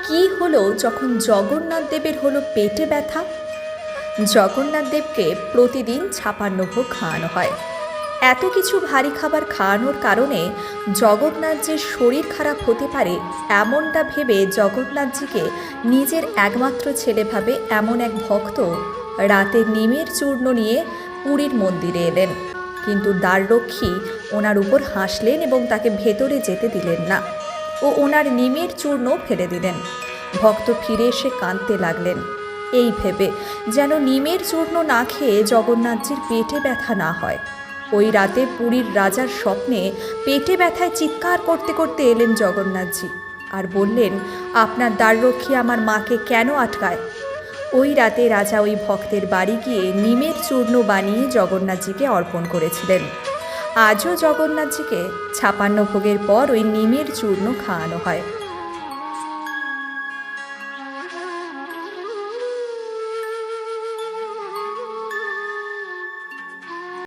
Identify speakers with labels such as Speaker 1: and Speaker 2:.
Speaker 1: কি হলো যখন জগন্নাথ দেবের হলো পেটে ব্যথা? জগন্নাথ দেবকে প্রতিদিন ৫৬ ভোগ খাওয়ানো হয়। এত কিছু ভারী খাবার খাওয়ানোর কারণে জগন্নাথজির শরীর খারাপ হতে পারে এমনটা ভেবে জগন্নাথজিকে নিজের একমাত্র ছেলে ভাবে এমন এক ভক্ত রাতে নিমের চূর্ণ নিয়ে পুরীর মন্দিরে এলেন। কিন্তু দ্বাররক্ষী ওনার উপর হাসলেন এবং তাকে ভেতরে যেতে দিলেন না ও ওনার নিমের চূর্ণ ফেলে দিলেন। ভক্ত ফিরে এসে কাঁদতে লাগলেন, এই ভেবে যেন নিমের চূর্ণ না খেয়ে জগন্নাথজির পেটে ব্যথা না হয়। ওই রাতে পুরীর রাজার স্বপ্নে পেটে ব্যথায় চিৎকার করতে করতে এলেন জগন্নাথজি আর বললেন, আপনার দ্বাররক্ষী আমার মাকে কেন আটকায়? ওই রাতে রাজা ওই ভক্তের বাড়ি গিয়ে নিমের চূর্ণ বানিয়ে জগন্নাথজিকে অর্পণ করেছিলেন। আজও জগন্নাথজিকে ৫৬ ভোগের পর ওই নিমের চূর্ণ খাওয়ানো হয়।